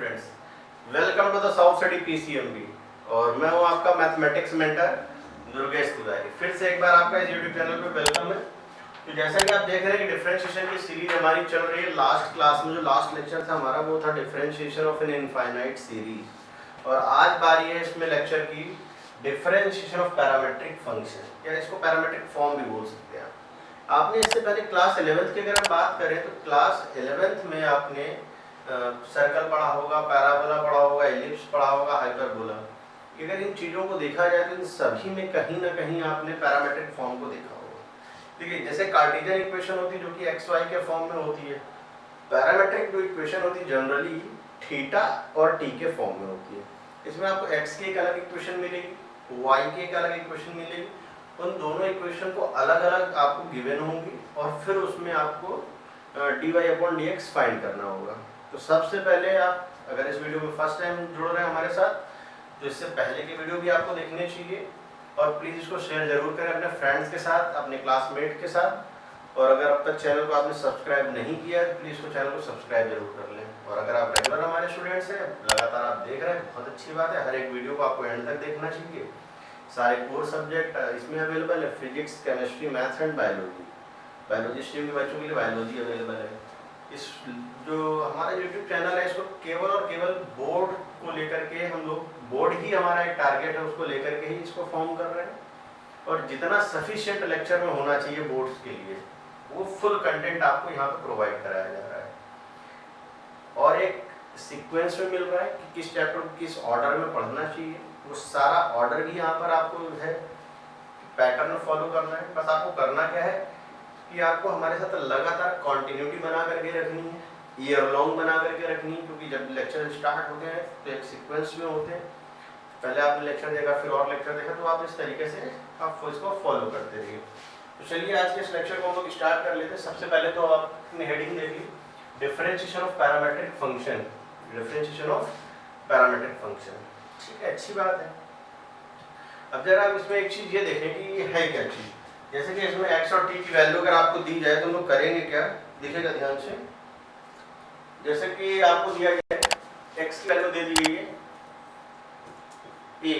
Students, welcome to the south city PCMB. और मैं हूं आपका मैथमेटिक्स मेंटर दुर्गेश तिवारी। फिर से एक बार आपका इस यूट्यूब चैनल पे वेलकम है। तो जैसा कि आप देख रहे हैं कि डिफरेंशिएशन की सीरीज हमारी चल रही है। लास्ट क्लास में जो लास्ट लेक्चर था हमारा वो था differentiation of an infinite series, और आज बारी है इसमें लेक्चर की डिफरेंशिएशन ऑफ पैरामीट्रिक फंक्शन, या इसको पैरामीट्रिक फॉर्म भी बोल सकते हैं। आपने इससे पहले क्लास 11th की अगर हम बात करें तो क्लास 11th में आपने सर्कल पढ़ा होगा, पैराबोला पढ़ा होगा, एलिप्स पढ़ा होगा, हाइपरबोला। अगर इन चीज़ों को देखा जाए तो इन सभी में कहीं ना कहीं आपने पैरामीट्रिक फॉर्म को देखा होगा। देखिए, जैसे कार्टेशियन इक्वेशन होती है जो कि एक्स वाई के फॉर्म में होती है, पैरामीट्रिक जो इक्वेशन होती है जनरली थीटा और टी के फॉर्म में होती है। इसमें आपको एक्स की एक अलग इक्वेशन मिलेगी, वाई की एक अलग इक्वेशन मिलेगी। उन दोनों इक्वेशन को अलग अलग आपको गिवन होंगी और फिर उसमें आपको d Y upon D x find करना होगा। तो सबसे पहले आप अगर इस वीडियो में फर्स्ट टाइम जुड़ रहे हैं हमारे साथ, तो इससे पहले की वीडियो भी आपको देखनी चाहिए और प्लीज़ इसको शेयर जरूर करें अपने फ्रेंड्स के साथ, अपने क्लासमेट के साथ। और अगर अब तक चैनल को आपने सब्सक्राइब नहीं किया है तो प्लीज़ इसको चैनल को सब्सक्राइब जरूर कर लें। और अगर आप रेगुलर हमारे स्टूडेंट्स हैं, लगातार आप देख रहे हैं, बहुत अच्छी बात है। हर एक वीडियो को आपको एंड तक देखना चाहिए। सारे कोर सब्जेक्ट इसमें अवेलेबल है, physics, chemistry, maths and biology. Biology stream के बच्चों के लिए बायोलॉजी अवेलेबल है। इस जो हमारा यूट्यूब चैनल है इसको केवल और केवल बोर्ड को लेकर के हम लोग, बोर्ड ही हमारा एक टारगेट है, उसको लेकर के ही इसको फॉर्म कर रहे हैं। और जितना सफिशिएंट लेक्चर में होना चाहिए बोर्ड्स के लिए, वो फुल कंटेंट आपको यहाँ पे प्रोवाइड कराया जा रहा है। और एक सीक्वेंस में मिल रहा है कि किस चैप्टर को किस ऑर्डर में पढ़ना चाहिए, वो सारा ऑर्डर भी यहाँ पर आपको है पैटर्न फॉलो करना है। बस आपको करना क्या है कि आपको हमारे साथ लगातार कंटिन्यूटी बना करके रखनी है, ईयर लॉन्ग बना करके रखनी है, क्योंकि जब लेक्चर स्टार्ट होते हैं तो एक सीक्वेंस में होते हैं। पहले आपने लेक्चर देखा, फिर और लेक्चर देखा, तो आप इस तरीके से आप इसको फॉलो करते रहिए। तो चलिए आज के इस लेक्चर को हम लोग स्टार्ट कर लेते हैं। सबसे पहले तो आपने हेडिंग देखी, differentiation of parametric function. Differentiation of parametric function, ठीक है, अच्छी बात है। अब जरा आप इसमें एक चीज ये देखें कि ये है क्या चीज। जैसे कि इसमें x और t की वैल्यू अगर आपको दी जाए तो हम लोग करेंगे क्या, देखिएगा ध्यान से। जैसे कि आपको दिया गया है x की वैल्यू दे दी गई है a,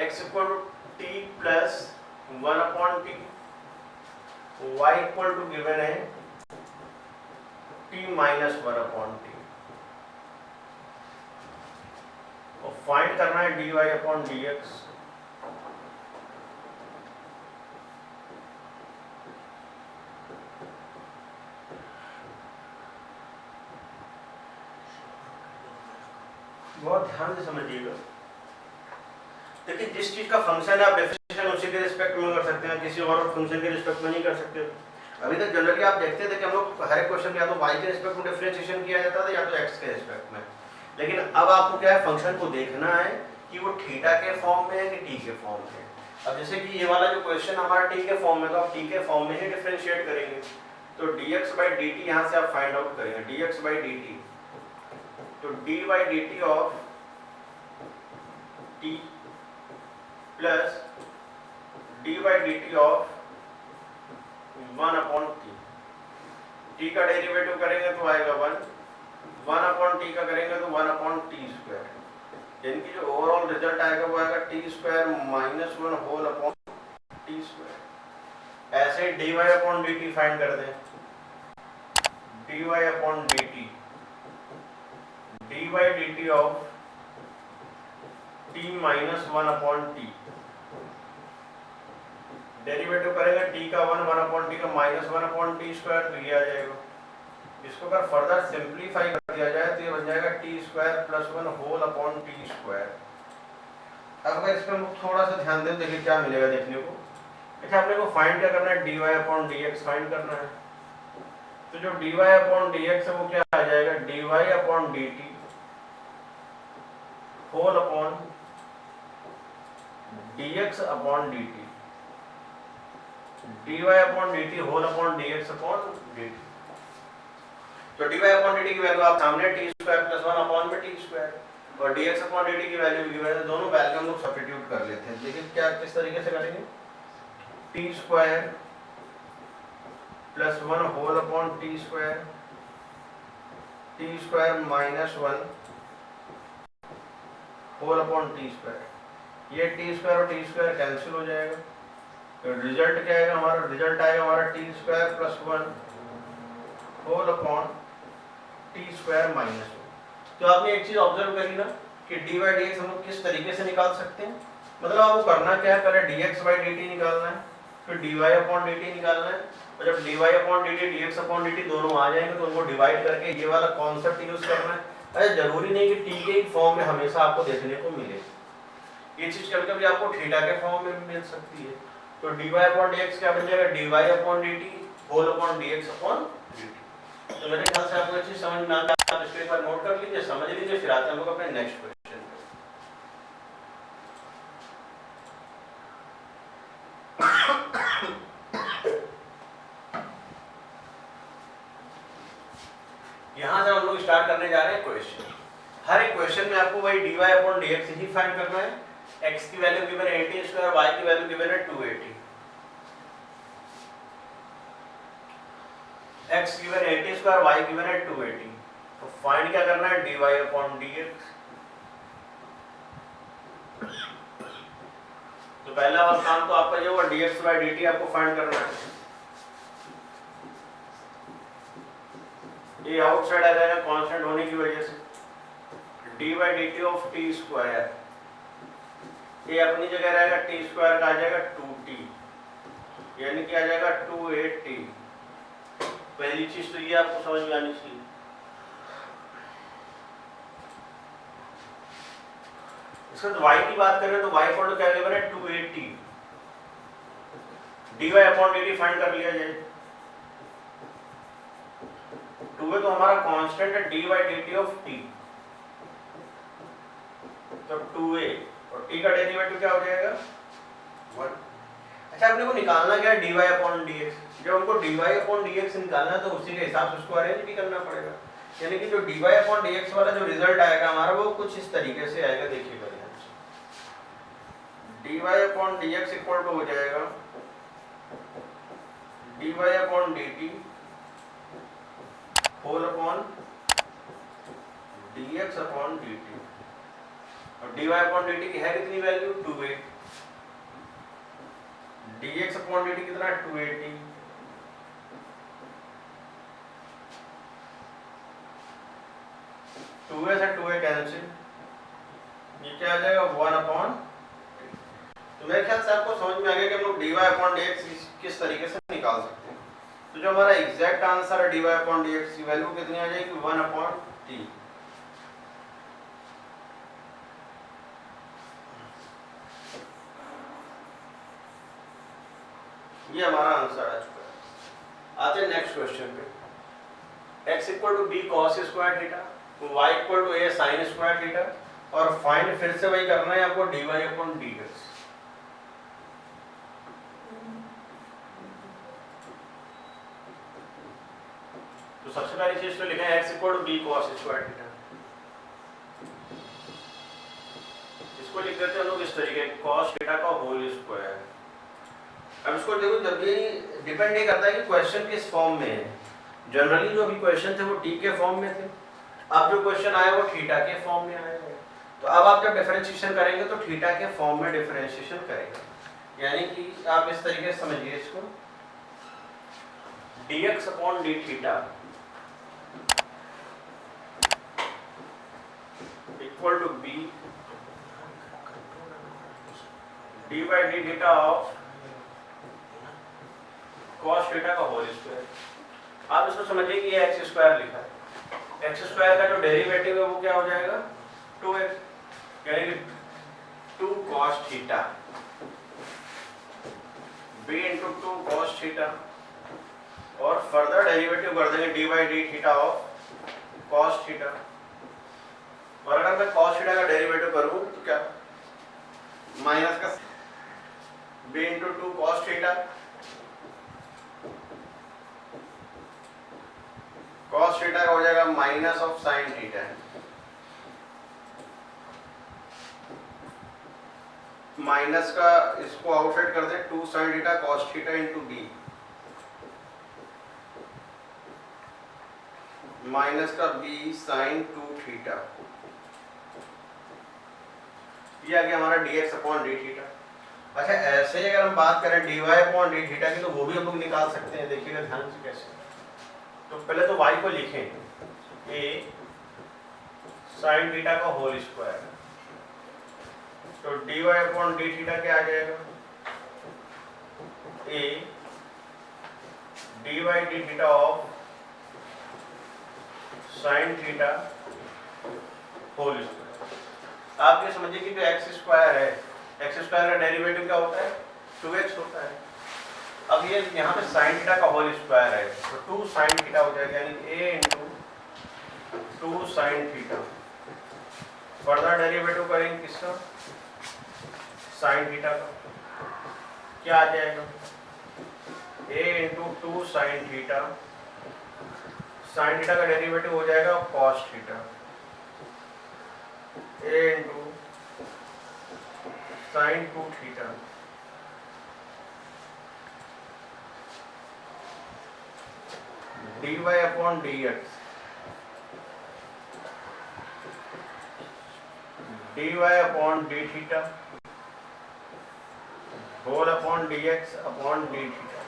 x equal to t plus 1 upon t, y equal to given है t माइनस 1 अपॉन t, और फाइंड करना है dy अपॉन dx। बहुत ध्यान से समझिएगा। देखिए, जिस चीज का फंक्शन है आप डिफरेंशिएशन उसी के रिस्पेक्ट में कर सकते हैं, किसी और फंक्शन के रिस्पेक्ट में नहीं कर सकते। अभी तक जनरली आप देखते थे कि हम लोग हर एक क्वेश्चन या तो y के रिस्पेक्ट में डिफरेंशिएशन किया जाता था या तो x के रिस्पेक्ट में। लेकिन अब आपको क्या है, फंक्शन को देखना है कि वो थीटा के फॉर्म में है कि टी के फॉर्म में है। अब जैसे कि ये वाला जो क्वेश्चन हमारा टी के फॉर्म में, तो आप टी के फॉर्म में ही डिफरेंशिएट करेंगे। तो dx बाई डी टी यहाँ से आप फाइंड आउट करेंगे, dx बाई डी टी। तो D by d T of T plus D by d T of 1 upon T. T का डेरिवेटिव करेंगे तो आएगा 1 अपॉन टी का करेंगे तो 1 अपॉन टी स्क्वायर। यानी कि जो ओवरऑल रिजल्ट आएगा वो आएगा T square minus 1 whole upon T square. ऐसे D Y upon D T find कर दें, D Y upon D T, D Y D T of T minus 1 upon T. Derivative करेंगे टी का 1 upon T का minus 1 upon T square, तो ये आ जाएगा। इसको अगर फर्दर सिंप्लीफाई कर दिया जाए तो ये बन जाएगा t square plus 1 whole upon T square. अब अगर इस पर थोड़ा सा ध्यान दें, देखिए क्या मिलेगा देखने को। अच्छा, अपने को फाइंड क्या करना है, D Y upon D x find करना है। तो जो D Y upon D X है वो क्या आ जाएगा, D Y upon D T whole upon D x upon D T, D Y upon D T whole upon D x upon D T. तो D Y upon D T की value आप सामने T square plus 1 upon में T square, और D x upon D T की value की वजह से दोनों वैल्यू हम लोग सब्स्टिट्यूट कर लेते हैं। देखिए क्या किस तरीके से करेंगे, t square plus 1 whole upon T square minus 1 whole upon T square. ये टी स्क्वायर और टी स्क्वायर कैंसिल हो जाएगा, तो रिजल्ट क्या आएगा हमारा? रिजल्ट आएगा हमारा t square plus 1 whole upon T square minus 1। तो आपने एक चीज ऑब्जर्व करी ना कि डी बाई डी एक्स हम लोग किस तरीके से निकाल सकते हैं। मतलब आपको करना क्या है, पहले d x by d t निकालना है, फिर d Y upon D t निकालना है, और जब d Y upon D T d x upon D t दोनों आ जाएंगे तो उनको डिवाइड करके ये वाला कॉन्सेप्ट यूज करना है। अरे जरूरी नहीं कि टी के ही फॉर्म में हमेशा आपको देखने को मिले, ये चीज कभी कभी आपको थीटा के फॉर्म में मिल सकती है। तो D Y upon D x क्या बन जाएगा? D Y upon D T whole upon D x upon D T. तो मेरे ख्याल से आपको ये चीज समझ में आ गई, आप इसको एक बार नोट कर लीजिए, समझ लीजिए, फिर आते हैं हम लोग अपने नेक्स्ट क्वेश्चन। यहां से हम लोग स्टार्ट करने जा रहे हैं क्वेश्चन। हर एक क्वेश्चन में आपको वही dy अपॉन dx ही फाइंड करना है। x की वैल्यू गिवन है 80 स्क्वायर, y की वैल्यू गिवन है 280। x गिवन है 80 स्क्वायर, y गिवन है 280। तो फाइंड क्या करना है? dy upon dx। तो पहला वाला काम तो आपका जो होगा dx बाय dt आपको फाइंड करना है। ये आउटसाइड आ जाएगा कांस्टेंट होने की वजह से, D by d T of T square, ये अपनी जगह रहेगा, टी स्क्वायर का आ जाएगा 2t, यानी कि आ जाएगा 280। पहली चीज तो ये आपको समझ में आनी चाहिए। इसका तो y की बात करें तो y इक्वल टू क्या गिवन है? 280। dy अपॉन dt फाइंड कर लिया जाए। 2 है तो हमारा कांस्टेंट है D by d T of T, तो 2a और t का डेरिवेटिव क्या हो जाएगा? 1। अच्छा, अपने को निकालना क्या है? dy upon dx। जब हमको dy अपॉन dx निकालना है तो उसी के हिसाब से उसको अरेंज भी करना पड़ेगा, यानी कि जो dy अपॉन dx वाला जो रिजल्ट आएगा हमारा वो कुछ इस तरीके से आएगा। देखिएगा dy upon dx equal to हो जाएगा dy upon dt whole upon dx upon dt, और dy अपॉन dt की है कितनी value? 2a। dx upon dt कितना? 280। टू ए से 2a कैंसिल, ये क्या आ जाएगा? 1 अपॉन। तो मेरे ख्याल से आपको समझ में आ गया कि हम लोग dy अपॉन dx किस तरीके से निकाल सकते हैं। तो जो हमारा एग्जैक्ट आंसर है dy अपॉन dx की वैल्यू कितनी आ जाएगी? 1 अपॉन t। ये हमारा आंसर आ चुका है। आते हैं नेक्स्ट क्वेश्चन पे। x equal to b cos square theta, y equal to a sine square theta, और फाइंड फिर से वही करना है आपको dy अपॉन dx। तो सबसे पहली चीज तो लिखा है x equal to b cos square theta. इसको लिख देते हैं हम लोग इस तरीके, कॉस थीटा का होल स्क्वायर। अब इसको देखो, जब ये डिपेंड नहीं करता है कि क्वेश्चन किस फॉर्म में है। जनरली जो अभी क्वेश्चन थे वो टी के फॉर्म में थे, अब जो क्वेश्चन आया वो थीटा के फॉर्म में आया है। तो अब आप जब डिफरेंशिएशन करेंगे तो थीटा के फॉर्म में डिफरेंशिएशन करेंगे, यानी कि आप इस तरीके से समझिए इसको, dx upon D theta equal to b d by d theta of cos theta का होल स्क्वायर। आप इसको समझिए कि ये एक्स स्क्वायर लिखा है, एक्स स्क्वायर का जो डेरिवेटिव है वो क्या हो जाएगा? 2x, यानी कि 2 cos theta b into 2 cos theta, और फर्दर डेरिवेटिव कर देंगे D by d theta of cos theta. और अगर मैं cos थीटा का डेरिवेटिव करूं तो क्या? माइनस का b into 2 cos theta, cos theta का हो जाएगा minus of sine theta, minus का इसको आउटसाइड कर दे 2 sin theta cos theta into b, minus का बी साइन 2 थीटा, ये आ गया हमारा dx अपॉन डी थीटा। अच्छा ऐसे ही अगर हम बात करें dy अपॉन डी थीटा की तो वो भी हम लोग निकाल सकते हैं, देखिएगा ध्यान से कैसे। तो पहले तो y को लिखें a साइन थीटा का होल स्क्वायर, तो dy अपॉन डी थीटा क्या आ जाएगा, a dy d theta of sine theta whole square. आप ये समझिए कि जो एक्स स्क्वायर है, एक्स स्क्वायर का डेरिवेटिव क्या होता है, 2x होता है। अब ये यहाँ पे साइन थीटा का होल स्क्वायर है तो 2 साइन थीटा हो जाएगा, यानी a into 2 sine theta. Further derivative करेंगे किसका, साइन थीटा का, क्या आ जाएगा a into 2 sine theta, sine theta का डेरिवेटिव हो जाएगा cos theta, a into sine 2 theta, dy upon dx, dy upon D theta whole upon dx upon D theta.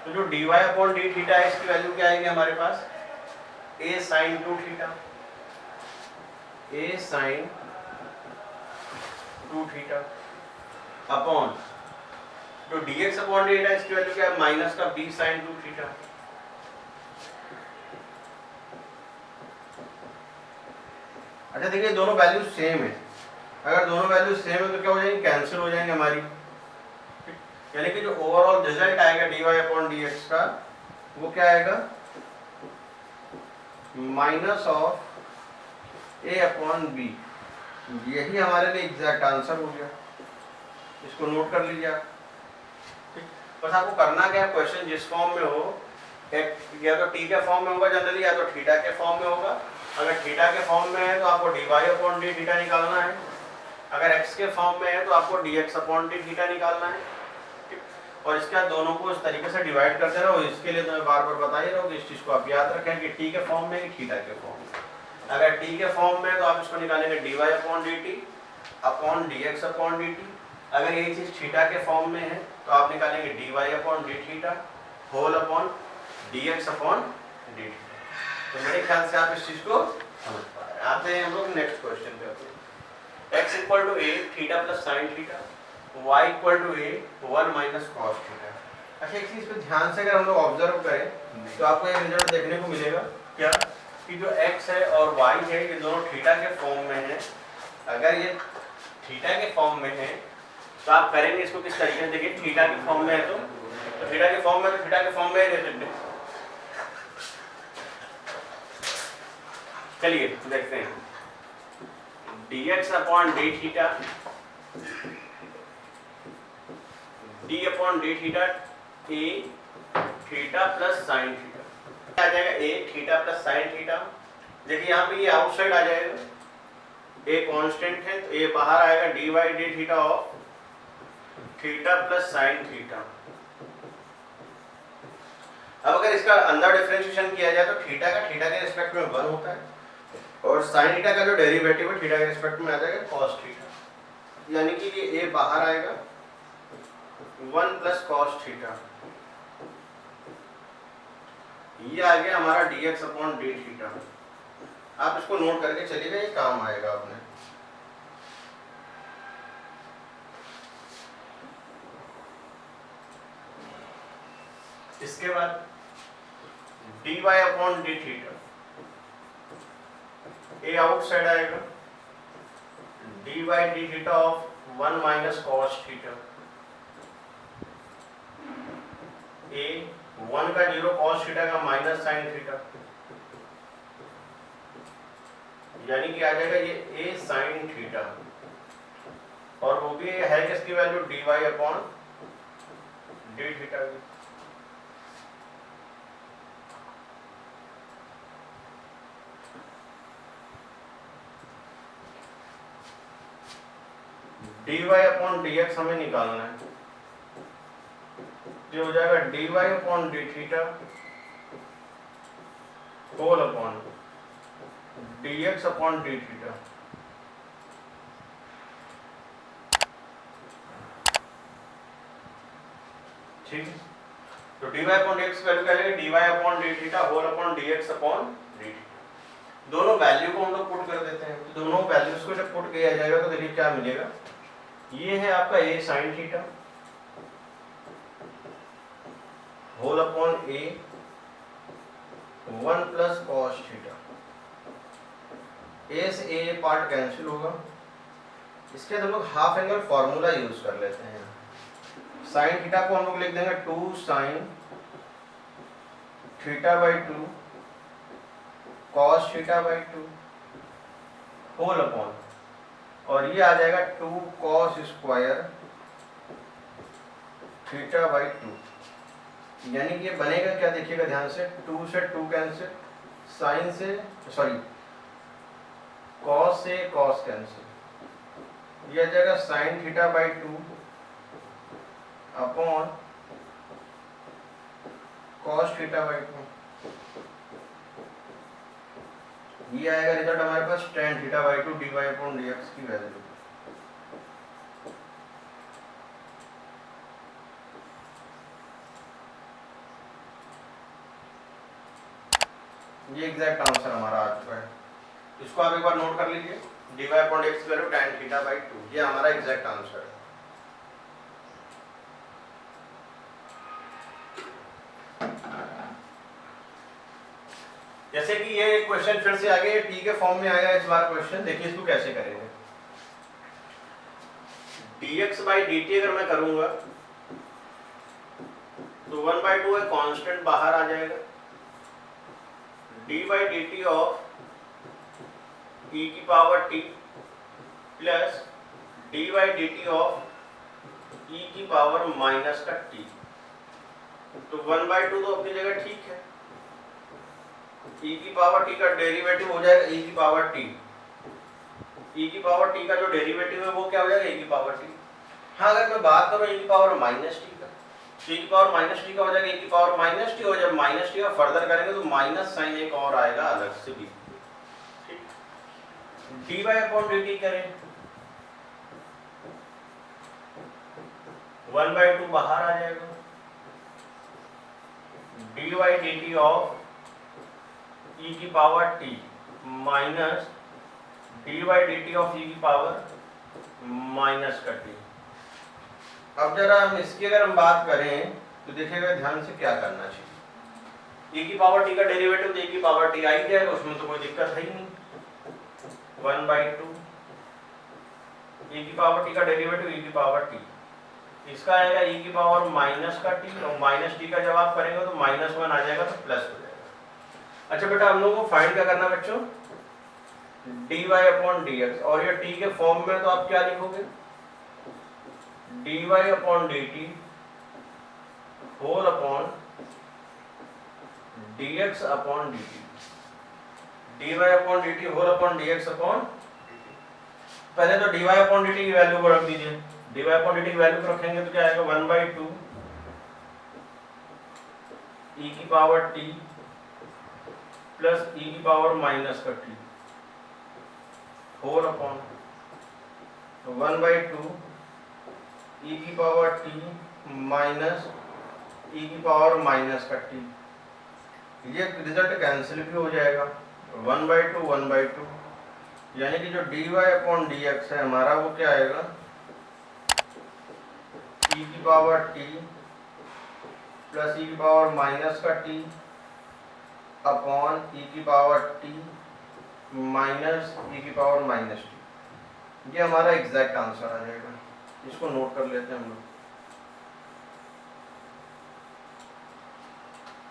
तो जो dy अपॉन डी थीटा है इसकी वैल्यू क्या आएगी हमारे पास, a sine 2 theta, a sine 2 theta upon जो dx upon D theta इसकी वैल्यू क्या है, माइनस का b साइन 2 थीटा। अच्छा देखिए दोनों वैल्यू सेम है, अगर दोनों वैल्यू सेम है तो क्या हो जाएंगे, कैंसिल हो जाएंगे हमारी, यानी कि जो ओवरऑल रिजल्ट आएगा dy अपॉन dx का वो क्या आएगा, minus of a upon b। यही हमारे लिए एग्जैक्ट आंसर हो गया, इसको नोट कर लीजिए आप। बस आपको करना क्या है, क्वेश्चन जिस फॉर्म में हो, या तो t के फॉर्म में होगा जनरली, या तो थीटा के फॉर्म में होगा। अगर थीटा के फॉर्म में है तो आपको dy अपॉन डी थीटा निकालना है, अगर x के फॉर्म में है तो आपको dx अपॉन डी थीटा निकालना है। और इसके बाद दोनों को इस तरीके से डिवाइड करते रहो, इसके लिए तो मैं बार बार बता ही रहा हूँ कि इस चीज़ को आप याद रखें कि t के फॉर्म में कि थीटा के फॉर्म में। अगर t के फॉर्म में है तो आप इसको निकालेंगे dy upon D T upon dx upon D T. अगर यही चीज़ थीटा के फॉर्म में है तो आप निकालेंगे dy upon D theta whole upon dx upon D theta. तो मेरे ख्याल से आप इस चीज़ को समझ पा रहे हैं। आते हैं हम लोग नेक्स्ट क्वेश्चन पे। x equal to a theta plus sine theta, y equal to a 1 minus cos theta. अच्छा एक चीज़ पे ध्यान से अगर हम लोग ऑब्जर्व करें तो आपको एक रिजल्ट देखने को मिलेगा क्या, कि जो x है और y है ये दोनों थीटा के फॉर्म में है। अगर ये थीटा के फॉर्म में है तो आप करेंगे इसको किस तरीके से, देखिए थीटा के फॉर्म में है तो थीटा के फॉर्म में, तो थीटा के फॉर्म में ही रहते हैं। चलिए देखते हैं, dx upon D theta, d upon D theta a theta plus sine theta, आ जाएगा a theta plus sine theta. देखिए यहाँ पे ये आउटसाइड आ जाएगा, a कांस्टेंट है तो a बाहर आएगा, dy d theta of theta plus sine theta. अब अगर इसका अंदर डिफरेंशिएशन किया जाए तो थीटा का थीटा के रिस्पेक्ट में 1 होता है और साइन थीटा का जो डेरिवेटिव है थीटा के रिस्पेक्ट में आ जाएगा कॉस थीटा, यानी कि ये a बाहर आएगा 1 प्लस कॉस थीटा, ये आ गया हमारा dx अपॉन डी थीटा। आप इसको नोट करके चलिएगा, ये काम आएगा अपने। इसके बाद dy upon D theta, a outside आएगा, dy d theta of 1 minus cos theta, a 1 का 0 कॉस थीटा का माइनस साइन थीटा, यानी कि आ जाएगा ये a साइन थीटा, और वो भी है किसकी value, dy upon D theta की। dy अपॉन dx हमें निकालना है, जो हो जाएगा dy upon D theta whole upon dx upon D theta. ठीक है, तो dy अपॉन dx वैल्यू क्या आएगी, dy upon D theta whole upon dx upon D theta. दोनों वैल्यू को हम लोग पुट कर देते हैं, तो दोनों वैल्यूज को जब पुट किया जाएगा तो देखिए क्या मिलेगा, ये है आपका a sin theta whole upon a 1 plus cos theta. a से a पार्ट कैंसिल होगा, इसके बाद हम लोग हाफ एंगल फॉर्मूला यूज कर लेते हैं। साइन थीटा को हम लोग लिख देंगे 2 sine theta by 2 cos theta by 2 whole upon, और ये आ जाएगा 2 कॉस स्क्वायर थीटा बाई 2। यानी कि ये बनेगा क्या, देखिएगा ध्यान से, 2 से 2 कैंसिल, साइन से सॉरी कॉस से कॉस कैंसिल, ये आ जाएगा sign theta by 2 upon cos theta by 2। ये आएगा रिजल्ट हमारे पास tan theta by 2 dy upon dx की वैल्यू। ये एग्जैक्ट आंसर हमारा आ चुका है, इसको आप एक बार नोट कर लीजिए, dy अपॉन dx की वैल्यू tan थीटा बाई 2, ये हमारा एग्जैक्ट आंसर है। जैसे कि ये एक क्वेश्चन फिर से आगे टी के फॉर्म में आएगा इस बार क्वेश्चन, देखिए इसको कैसे करेंगे। dx बाई dt अगर मैं करूंगा तो 1/2 है कांस्टेंट बाहर आ जाएगा, d by dt of e की power t plus d by dt of e की पावर माइनस का t। तो 1/2 तो अपनी जगह ठीक है, e की पावर t का डेरिवेटिव हो जाएगा e की पावर t, e की पावर t का जो डेरिवेटिव है वो क्या हो जाएगा e की पावर t। हाँ अगर मैं बात करूँ e की पावर माइनस t का, तो e की पावर माइनस t का हो जाएगा e की पावर माइनस t, और जब माइनस t का फर्दर करेंगे तो माइनस साइन एक और आएगा अलग से भी। ठीक, dy अपॉन dt करें, 1/2 बाहर आ जाएगा, dy dt ऑफ e की power t minus dy dt of e की पावर माइनस का t। अब जरा हम इसकी अगर हम बात करें तो देखिएगा ध्यान से क्या करना चाहिए, e की पावर t का डेरिवेटिव तो e की पावर t आ ही जाएगा, उसमें तो कोई दिक्कत है ही नहीं। 1/2 e की पावर t का डेरिवेटिव e की पावर t, इसका आएगा e की पावर माइनस का t, और माइनस t का जब आप करेंगे तो -1 आ जाएगा तो प्लस हो जाएगा। अच्छा बेटा हम लोगों को फाइंड क्या करना बच्चों, dy अपॉन dx, और ये t के फॉर्म में तो आप क्या लिखोगे, dy upon dt whole upon dx upon dt, dy upon dt whole upon dx upon, पहले तो dy अपॉन dt की वैल्यू को रख दीजिए, dy अपॉन dt की वैल्यू को रखेंगे तो क्या आएगा 1/2 e की पावर t प्लस e की पावर माइनस का t होल अपॉन 1/2 e की पावर t माइनस e की पावर माइनस का t। ये रिजल्ट कैंसिल भी हो जाएगा, 1/2 1/2, यानी कि जो dy अपॉन dx है हमारा वो क्या आएगा, e की पावर t प्लस e की पावर माइनस का t अपॉन e की पावर t माइनस e की पावर माइनस t। ये हमारा एग्जैक्ट आंसर आ जाएगा, इसको नोट कर लेते हैं हम लोग।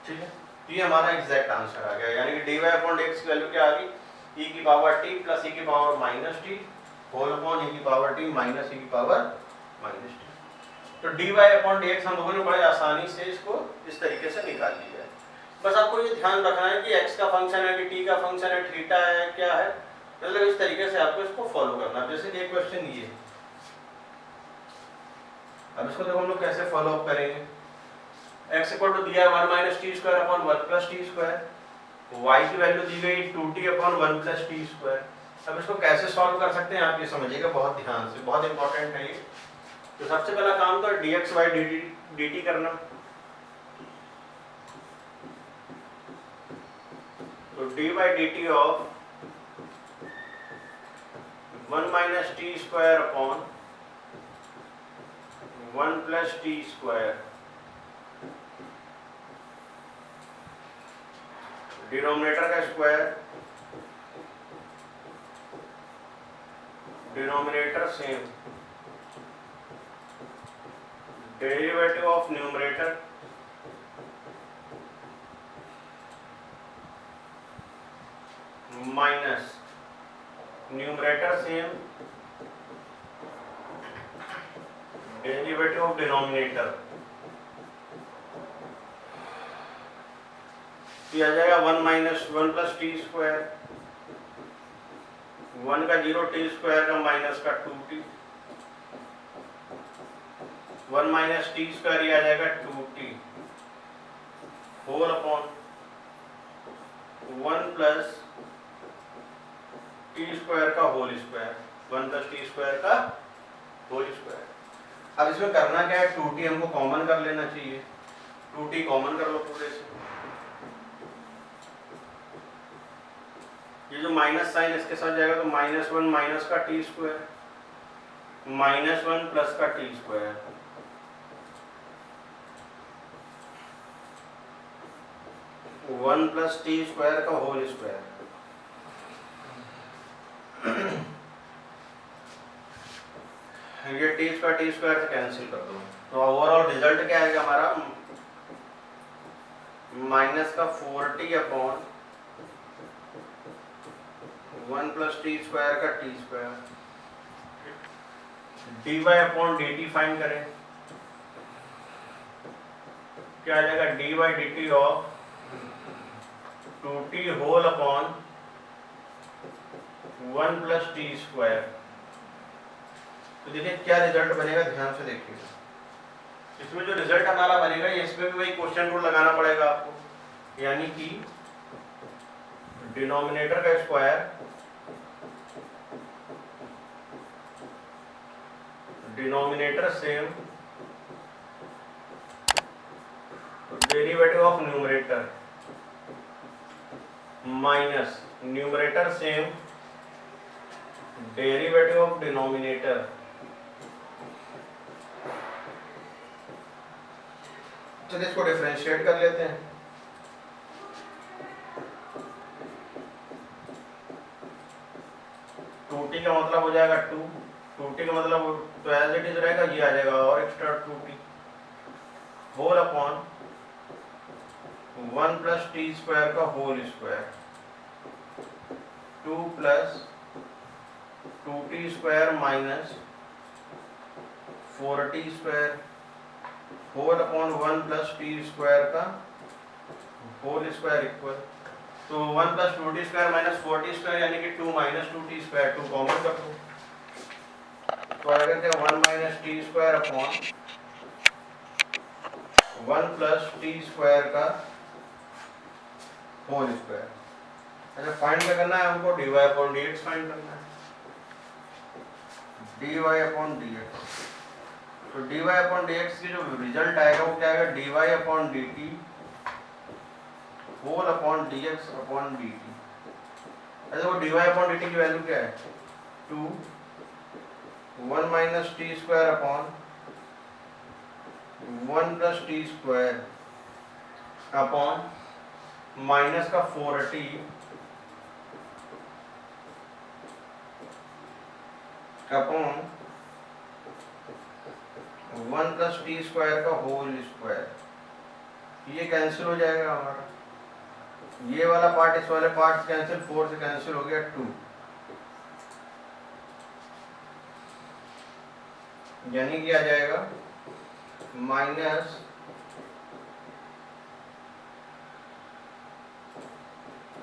ठीक है, तो ये हमारा एग्जैक्ट आंसर आ गया, यानी कि dy अपॉन dx की वैल्यू क्या आ गई, e की पावर t प्लस e की power minus t whole upon e की पावर t माइनस e की पावर माइनस t। तो dy अपॉन dx हम लोगों ने बड़े आसानी से इसको इस तरीके से निकाल लिया है। बस आपको ये ध्यान रखना है कि x का फंक्शन है कि t का फंक्शन है, थीटा है क्या है, मतलब इस तरीके से आपको इसको फॉलो करना है। जैसे एक क्वेश्चन ये, अब इसको देखो हम लोग कैसे फॉलो अप करेंगे, x इक्वल टू दिया 1 minus T square upon 1 plus T square, y की वैल्यू दी गई 2t upon 1 plus T square. अब इसको कैसे सॉल्व कर सकते हैं आप ये समझिएगा बहुत ध्यान से, बहुत इंपॉर्टेंट है ये। तो सबसे पहला काम तो dx by dt करना। तो d by dt of 1 minus T square upon 1 plus T square, denominator का square, denominator same, derivative of numerator minus numerator same, derivative of denominator. तो आ जाएगा 1 माइनस 1 प्लस टी स्क्वायर, 1 का 0 T square का minus का 2t, 1 minus T square ये आ जाएगा 2t whole upon 1 plus T square का whole square, 1 plus T square का होल स्क्वायर। अब इसमें करना क्या है, 2t हमको कॉमन कर लेना चाहिए, 2t कॉमन कर लो पूरे से। ये जो माइनस साइन इसके साथ जाएगा तो -1 माइनस का टी स्क्वायर, -1 प्लस का t square, one plus T square का होल स्क्वायर। ये टी स्क्वायर से कैंसिल कर दो, तो ओवरऑल रिजल्ट क्या आएगा हमारा, माइनस का 4t upon 1 plus T square का t square, d Y upon D T find करें, क्या आ जाएगा, D Y D T of 2t whole upon 1 plus T square. तो देखिए क्या रिजल्ट बनेगा, ध्यान से देखिए। इसमें जो रिजल्ट हमारा बनेगा इसमें भी वही क्वेश्चन रूल लगाना पड़ेगा आपको, यानी कि डिनोमिनेटर का square, denominator same, derivative of numerator minus numerator same, derivative of denominator. चलिए इसको डिफरेंशिएट कर लेते हैं। टू टी का मतलब हो जाएगा 2, 2t का मतलब तो एज इट इज रहेगा, ये आ जाएगा और extra 2t whole upon 1 plus T square का whole square, 2 plus 2t square minus 4t square whole upon 1 plus T square का होल स्क्वायर इक्वल, तो 1 plus 2t square minus 4t square यानी कि 2 माइनस 2t स्क्वायर, 2 कॉमन कर दो, तो आएगा क्या 1 minus T square upon 1 plus T square का होल स्क्वायर। अच्छा फाइंड क्या करना है हमको, dy अपॉन dx फाइंड करना है, dy अपॉन dx। तो dy अपॉन dx की जो रिजल्ट आएगा वो क्या आएगा, dy upon dt whole upon dx upon dt। अच्छा वो dy अपॉन dt की वैल्यू क्या है, 2 1 minus T square upon 1 plus T square upon minus का 4t upon 1 plus T square का होल स्क्वायर। ये कैंसिल हो जाएगा हमारा, ये वाला पार्ट इस वाले पार्ट से कैंसिल, 4 से कैंसिल हो गया 2, यानी कि आ जाएगा minus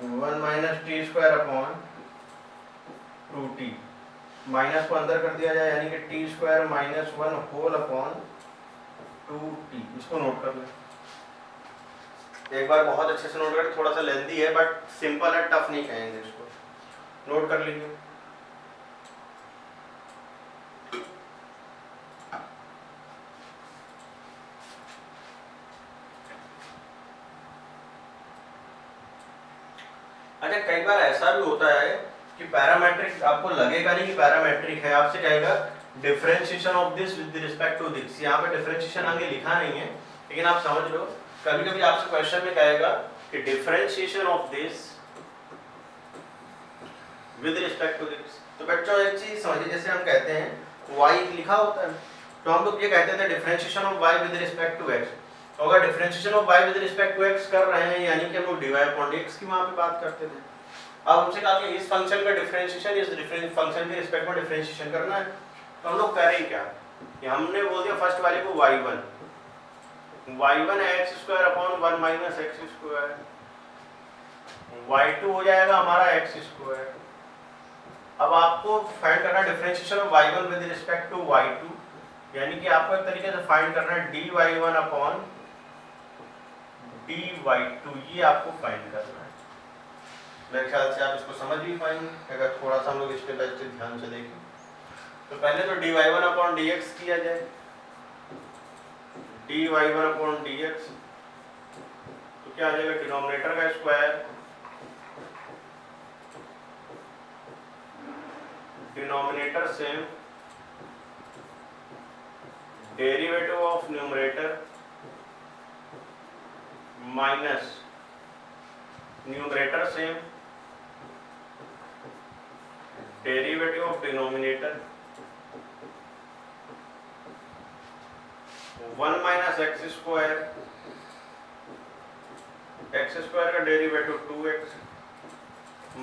1 minus T square upon 2t, minus को अंदर कर दिया जाए यानी कि t square minus 1 whole upon 2t, इसको नोट कर लें। एक बार बहुत अच्छे से नोट करें, थोड़ा सा लेंथी है बट सिंपल है, टफ नहीं कहेंगे इसको, नोट कर लीजिए। अच्छा, कई बार ऐसा भी होता है कि पैरामेट्रिक आपको लगेगा नहीं कि पैरामेट्रिक है, आपसे कहेगा differentiation of this with respect to this. यहाँ पे डिफरेंशिएशन आगे लिखा नहीं है लेकिन आप समझ लो, कभी कभी आपसे क्वेश्चन में कहेगा कि differentiation of this with respect to this. तो बच्चों एक चीज समझिए, जैसे हम कहते हैं y लिखा होता है तो हम लोग ये कहते थे differentiation of y with respect to x। तो अगर differentiation of y with respect to x कर रहे हैं यानी कि हम लोग dy अपॉन dx की वहां पे बात करते थे। अब हमसे कहा कि इस फंक्शन का डिफरेंशिएशन इस डिफरेंट फंक्शन के रिस्पेक्ट में डिफरेंशिएशन करना है, तो हम लोग करें क्या कि हमने बोल दिया फर्स्ट वाले को y1 x square upon 1 minus x square, y2 हो जाएगा हमारा x स्क्वायर। अब आपको फाइंड करना differentiation of y1 with respect to y2, यानी कि आपको एक तरीके से फाइंड करना है dy1 अपॉन dy2, ये आपको फाइंड करना है। मेरे ख्याल से आप इसको समझ भी पाएंगे अगर थोड़ा सा हम लोग स्टेप बाय स्टेप ध्यान से देखें। तो पहले तो dy1 अपॉन dx किया जाए, dy1 अपॉन dx तो क्या आ जाएगा, डिनोमिनेटर का square denominator same, derivative of numerator minus numerator same, derivative of denominator 1 minus x square, x square का डेरिवेटिव 2x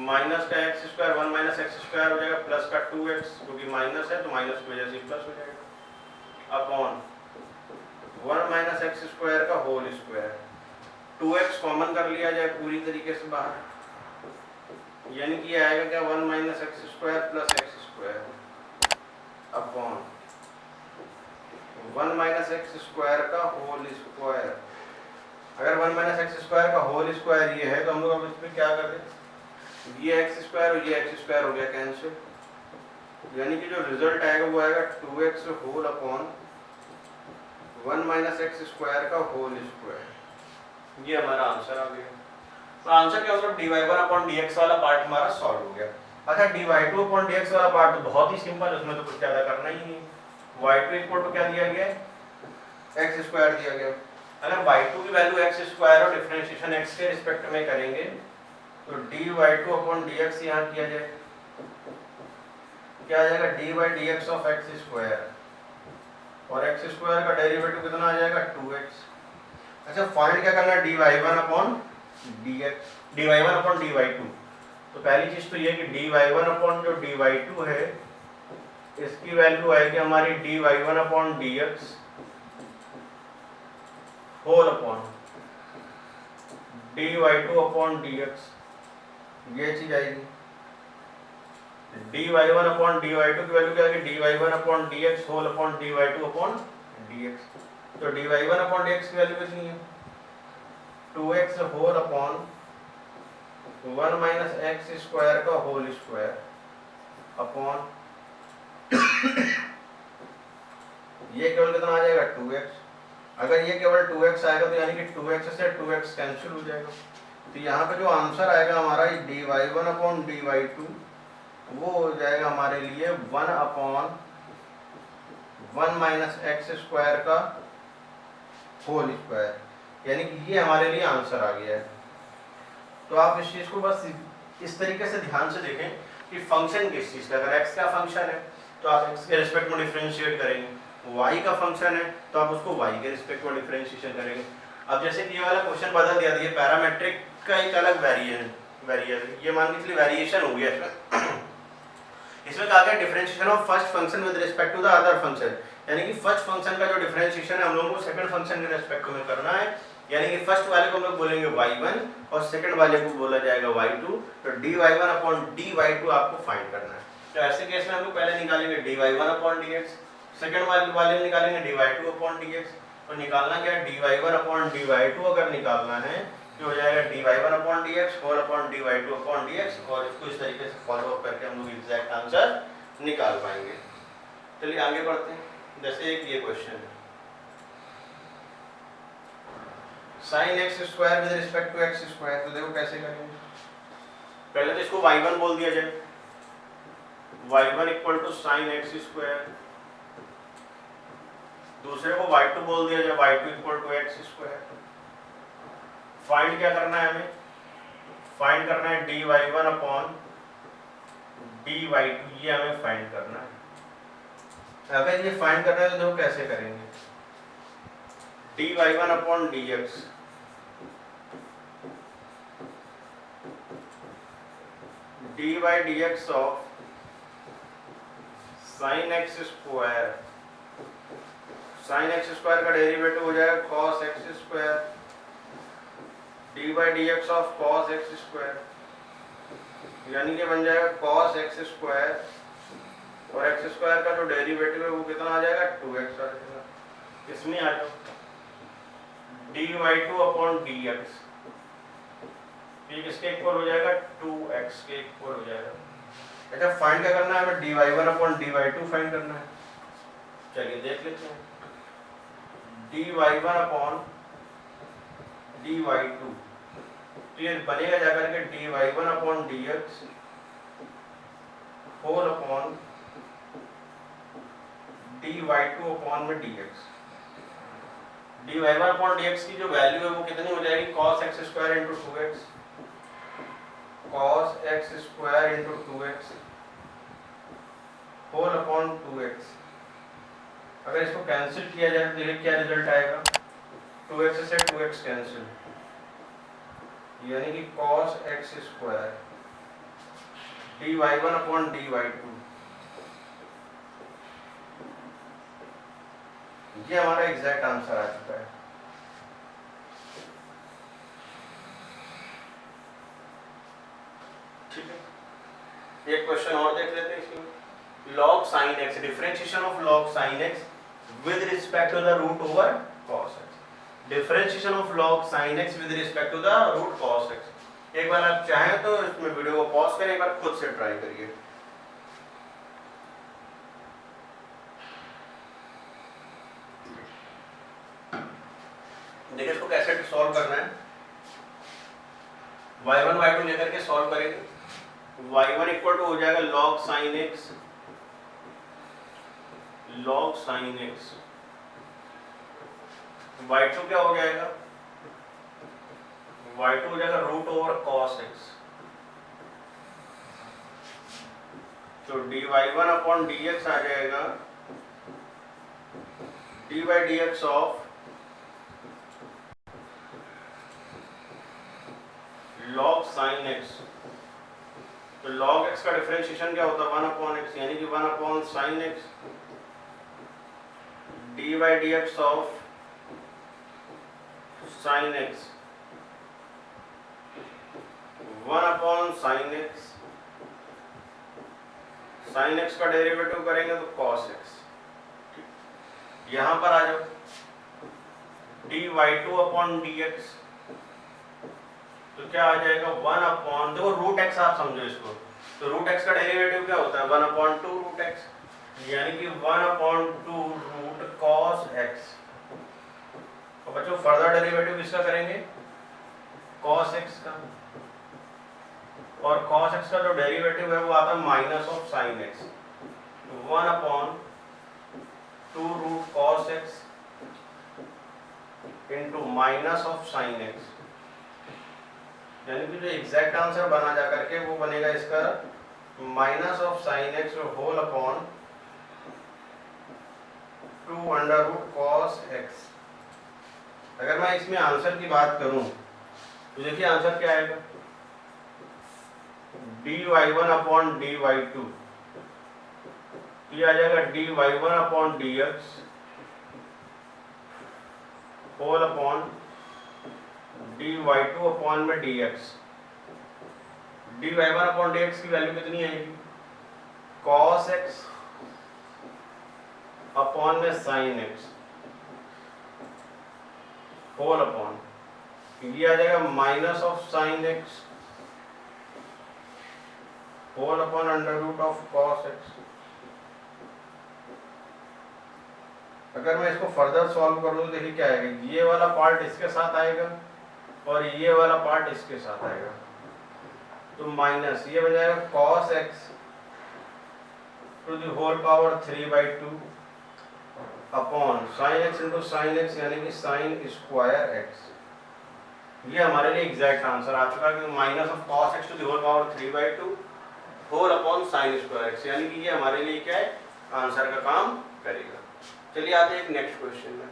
माइनस का x square 1 minus x square हो जाएगा प्लस का 2x, क्योंकि माइनस है तो माइनस की वजह से प्लस हो जाएगा अपॉन 1 माइनस एक्स स्क्वायर का होल स्क्वायर, 2x कॉमन कर लिया जाए पूरी तरीके से बाहर, यानी कि आएगा क्या 1 minus x square plus x square upon 1 minus x square का होल स्क्वायर। अगर 1 माइनस एक्स स्क्वायर का होल स्क्वायर ये है तो हम लोग अब इसमें क्या कर दें, ये एक्स स्क्वायर और ये एक्स स्क्वायर हो गया कैंसिल, यानी कि जो रिजल्ट आएगा वो आएगा 2x whole upon 1 minus x square का होल स्क्वायर। ये हमारा आंसर आ गया। तो आंसर क्या मतलब dy1 अपॉन dx वाला पार्ट हमारा सॉल्व हो गया। अच्छा, dy2 अपॉन dx वाला पार्ट तो बहुत ही सिंपल, उसमें तो कुछ ज्यादा करना ही नहीं। y2 इक्वल टू क्या दिया गया है, x स्क्वायर दिया गया। अगर y2 की वैल्यू x स्क्वायर और डिफरेंशिएशन x के रिस्पेक्ट में करेंगे तो dy2 अपॉन dx यहाँ किया जाए, क्या आ जाएगा dy by dx of x square, और x स्क्वायर का डेरिवेटिव कितना आ जाएगा 2x। अच्छा, फाइंड क्या करना है dy1 upon dx, dy1 upon dy2। तो पहली चीज तो ये कि dy1 अपॉन जो dy2 है इसकी वैल्यू आएगी हमारी dy1 upon dx whole upon dy2 upon dx, ये चीज आएगी। dy1 अपॉन dy2 की वैल्यू क्या आएगी dy1 upon dx whole upon dy2 upon dx। तो dy1 अपॉन dx की वैल्यू कितनी है 2x whole upon 1 minus x square का होल स्क्वायर अपॉन ये केवल कितना आ जाएगा 2x। अगर ये केवल 2x आएगा तो यानी कि 2x से 2x कैंसिल हो जाएगा। तो यहाँ पे जो आंसर आएगा हमारा dy1 अपॉन dy2 वो हो जाएगा हमारे लिए 1 अपॉन 1 माइनस एक्स स्क्वायर का होल स्क्वायर, यानी कि ये हमारे लिए आंसर आ गया है। तो आप इस चीज को बस इस तरीके से ध्यान से देखें कि फंक्शन किस चीज का, अगर x का फंक्शन है तो आप x के रिस्पेक्ट में डिफरेंशिएट करेंगे, y का फंक्शन है तो आप उसको y के रिस्पेक्ट में डिफरेंशिएशन करेंगे। अब जैसे कि ये वाला क्वेश्चन बदल दिया, ये पैरामेट्रिक का एक अलग वेरिएबल, ये मान के चलिए वेरिएशन हो गया इसमें कहा गया differentiation of first function with respect to the other function, यानी कि फर्स्ट फंक्शन का जो डिफरेंशिएशन है हम लोगों को सेकंड फंक्शन के रिस्पेक्ट में करना है, यानी कि फर्स्ट वाले को हम लोग बोलेंगे y1 और सेकंड वाले को बोला जाएगा y2। तो dy1 अपॉन dy2 आपको फाइंड करना है। तो ऐसे केस में हम लोग पहले निकालेंगे dy1 अपॉन dx, सेकंड वाले में निकालेंगे dy2 अपॉन dx, तो निकालना क्या है, dy1 अपॉन dy2 अगर निकालना है तो हो जाएगा dy1 upon dx whole upon dy2 upon dx, और इसको इस तरीके से फॉलो अप करके हम लोग एग्जैक्ट आंसर निकाल पाएंगे। चलिए आगे बढ़ते हैं। जैसे एक ये क्वेश्चन है, sin x square with respect to x square, तो देखो कैसे करेंगे। पहले तो इसको y1 बोल दिया जाए, y1 equal to sine x square, दूसरे को y2 बोल दिया जाए, y2 equal to x square. Find क्या करना है हमें, फाइंड करना है dy1 अपॉन dy2, ये हमें फाइंड करना है। अगर ये फाइंड करना है तो देखो कैसे करेंगे, dy1 upon dx dy dx of sine x square, sign x square का डेरिवेटिव हो जाएगा cos x square, dy dx of cos x square, यानी कि बन जाएगा cos x स्क्वायर, और x स्क्वायर का जो डेरिवेटिव है वो कितना आ जाएगा 2x आ जाएगा। इसमें आ जाओ dy2 अपॉन dx, ये किसके इक्वल हो जाएगा 2x के इक्वल हो जाएगा। अच्छा फाइंड क्या करना है हमें, dy1 अपॉन dy2 फाइंड करना है। चलिए देख लेते हैं, dy1 अपॉन dy2, तो ये बनेगा जाकर के dy1 upon dx whole upon dy2 upon में dx। dy1 अपॉन dx की जो वैल्यू है वो कितनी हो जाएगी, cos x square into 2x, cos x square into 2x whole upon 2x। अगर इसको कैंसिल किया जाए तो देखिए क्या रिजल्ट आएगा, 2x से 2x कैंसिल, यानी कि cos x square dy1 upon dy2, ये हमारा एग्जैक्ट आंसर आ चुका है। ठीक है, एक क्वेश्चन और देख लेते हैं इसमें, log sin x, differentiation of log sin x with respect to the root over cos x, differentiation of log sin x with respect to the root cos x। एक बार आप चाहें तो इसमें वीडियो को पॉज करें, एक बार खुद से ट्राई करिए। देखिए इसको कैसे सॉल्व करना है, y1 y2 लेकर के सॉल्व करेंगे। y1 इक्वल टू हो जाएगा log sin x, log sin x, y2 क्या हो जाएगा, y2 हो जाएगा रूट ओवर cos x, तो dy1 अपॉन dx आ जाएगा dy dx of log sin x, तो log x का डिफरेंशिएशन क्या होता है 1 अपॉन x, यानी कि 1 upon sin x, dy dx of sin x 1 upon sin x, sin x का डेरिवेटिव करेंगे तो cos x। यहां पर आ जाओ dy2 अपॉन dx, तो क्या आ जाएगा 1 अपॉन, देखो रूट x आप समझो इसको, तो रूट x का डेरिवेटिव क्या होता है 1 अपॉन 2 रूट x, यानी कि 1 अपॉन 2 रूट cos x। और बच्चों फर्दर डेरिवेटिव इसका करेंगे cos x का, और cos x का जो डेरिवेटिव है वो आता है माइनस ऑफ sin x, तो 1 upon 2 root cos x into minus of sin x, यानी कि जो एग्जैक्ट आंसर बना जा करके वो बनेगा इसका minus of sine x whole upon 2 under root cos x। अगर मैं इसमें आंसर की बात करूं तो देखिए आंसर क्या आएगा, dy1 अपॉन dy2, ये आ जाएगा dy1 upon dx whole upon dy2 upon में dx। dy1 अपॉन dx की वैल्यू कितनी आएगी, cos x अपॉन में sin x, होल अपॉन, ये आ जाएगा minus of sine x whole upon under root of cos x. अगर मैं इसको फर्दर सॉल्व कर लूँ तो देखिए क्या आएगा, ये वाला पार्ट इसके साथ आएगा और ये वाला पार्ट इसके साथ आएगा, तो माइनस ये बन जाएगा cos x to the whole power 3/2 upon sine x into sine x यानी कि साइन स्क्वायर एक्स। ये हमारे लिए एग्जैक्ट आंसर आ चुका है कि minus of cos x to the whole power 3/2 whole upon sine square x, यानी कि ये हमारे लिए क्या है, आंसर का काम करेगा। चलिए आते हैं एक नेक्स्ट क्वेश्चन में,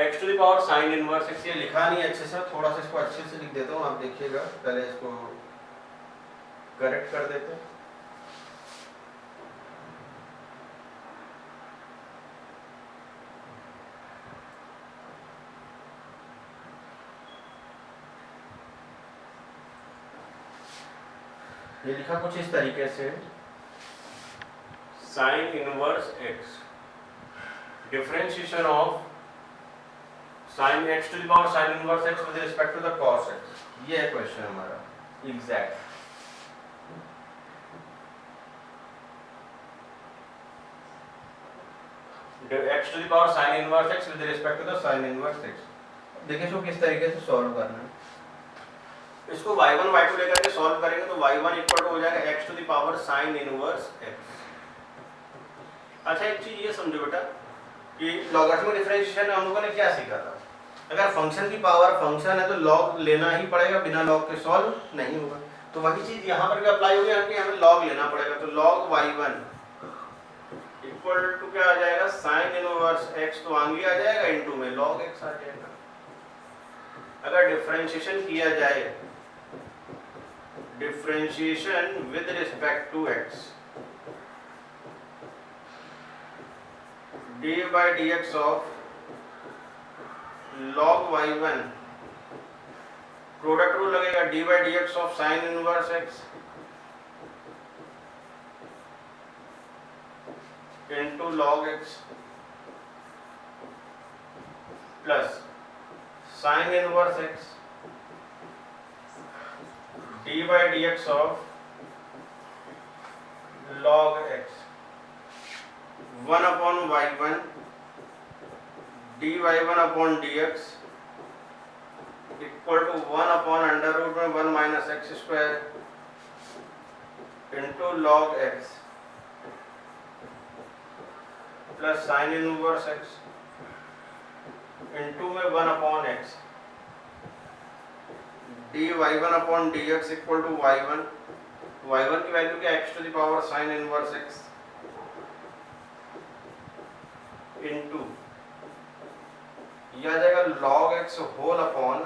x to the power sine inverse x. ये लिखा नहीं अच्छे से, थोड़ा सा इसको अच्छे से लिख देता हूँ, आप देखिएगा, पहले इसको करेक्ट कर देते हैं। ये लिखा कुछ इस तरीके से, sine inverse x differentiation of sine x to the power sine inverse x with respect to the cos x. ये है क्वेश्चन हमारा exact. X to the power sine inverse x with respect to the sine inverse x. देखिए इसको किस तरीके से solve करना है। इसको y1 y2 लेकर के सॉल्व करेंगे तो y1 इक्वल टू हो जाएगा x to the power sine inverse x। अच्छा एक चीज ये समझो बेटा कि लॉगरिथमिक डिफरेंशिएशन में हम लोगों ने क्या सीखा था, अगर फंक्शन की पावर फंक्शन है तो लॉग लेना ही पड़ेगा, बिना लॉग के सॉल्व नहीं होगा। तो वही चीज यहाँ पर भी अप्लाई होगी कि हमें लॉग लेना पड़ेगा, तो लॉग y1 इक्वल टू क्या आ जाएगा, साइन इनवर्स x, तो आगे आ जाएगा इनटू में लॉग x आ जाएगा। अगर डिफरेंशिएशन किया जाए, differentiation with respect to x, d by d x of log y1, product rule लगेगा d by d x of sine inverse x into log x plus sine inverse x d by d x of log x 1 upon y1 dy1 upon dx equal to 1 upon under root में 1 minus x square into log x plus sine inverse x into में 1 upon x dy1 upon dx equal to y1 की value क्या, x to the power sine inverse x into यह आ जाएगा log x whole upon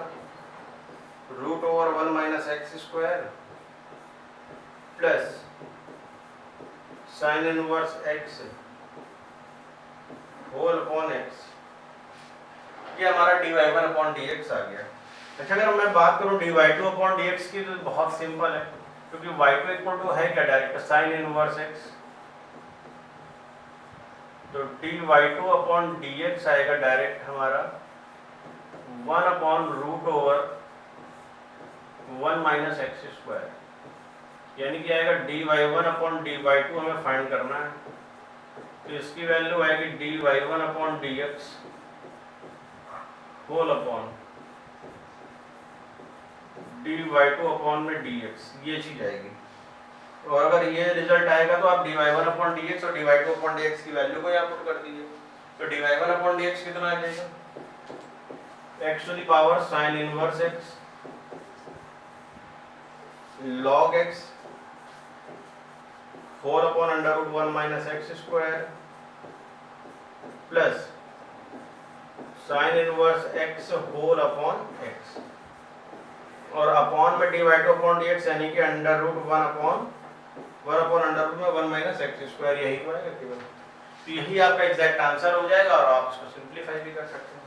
root over 1 minus x square plus sine inverse x whole upon x। ये हमारा dy1 upon dx आ गया। अच्छा अगर मैं बात करूं dy2 अपॉन dx की तो बहुत सिंपल है, क्योंकि y2 इक्वल टू है क्या, डायरेक्ट साइन इनवर्स x, तो dy2 अपॉन dx आएगा डायरेक्ट हमारा 1 upon root over 1 minus x square, यानी कि आएगा dy1 अपॉन dy2 हमें फाइंड करना है, तो इसकी वैल्यू आएगी dy1 upon dx whole upon dy2 upon में dx, ये चीज आएगी। और अगर ये रिजल्ट आएगा तो आप dy1 अपॉन dx और dy2 अपॉन dx की वैल्यू को यहाँ पुट कर दीजिए, तो dy1 अपॉन dx कितना आ जाएगा, x to the power sine inverse x log x whole upon under root 1 minus x square plus sine inverse x whole upon x, और अपॉन में dy2 अपॉन dx यानी कि under root 1 upon under root में 1 minus x square, यही को आएगा केवल। तो यही आपका एग्जैक्ट आंसर हो जाएगा और आप इसको सिंपलीफाई भी कर सकते हैं।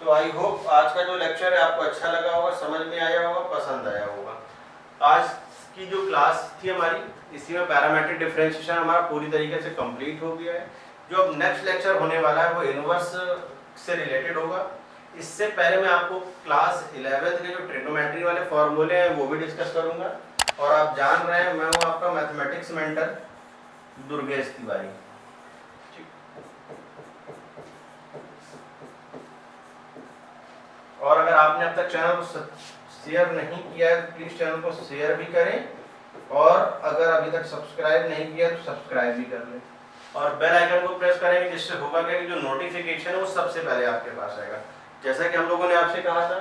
तो आई होप आज का जो लेक्चर है आपको अच्छा लगा होगा, समझ में आया होगा, पसंद आया होगा। आज की जो क्लास थी हमारी, इसी में पैरामेट्रिक डिफरेंशिएशन हमारा पूरी तरीके से कंप्लीट हो गया है। जो अब नेक्स्ट लेक्चर होने वाला है वो इनवर्स से रिलेटेड होगा, इससे पहले मैं आपको क्लास 11th के जो ट्रिग्नोमेट्री वाले फॉर्मूले हैं वो भी डिस्कस करूंगा। और आप जान रहे हैं मैं हूं आपका मैथमेटिक्स मेंटर दुर्गेश तिवारी। और अगर आपने अब तक चैनल को शेयर नहीं किया है तो प्लीज चैनल को शेयर भी करें, और अगर अभी तक सब्सक्राइब नहीं किया तो सब्सक्राइब भी कर लें और बेल आइकन को प्रेस करेंगे, जिससे होगा कि जो नोटिफिकेशन है वो सबसे पहले आपके पास आएगा। जैसा कि हम लोगों ने आपसे कहा था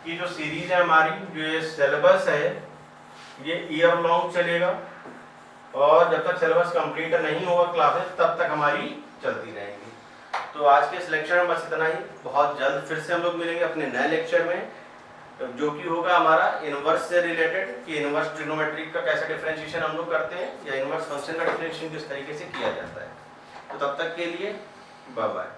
कि जो सीरीज है हमारी, जो ये सिलेबस है ये ईयर लॉन्ग चलेगा, और जब तक सिलेबस कंप्लीट नहीं होगा क्लासेस तब तक हमारी चलती रहेंगी। तो आज के इस लेक्चर में बस इतना ही। बहुत जल्द फिर से हम लोग मिलेंगे अपने नए लेक्चर में, जो कि होगा हमारा इनवर्स से रिलेटेड, कि इनवर्स ट्रिग्नोमेट्री का कैसे डिफरेंशिएशन हम लोग करते हैं, या इनवर्स फंक्शन का डिफरेंशिएशन किस तरीके से किया जाता है। तो तब तक के लिए बाय बाय।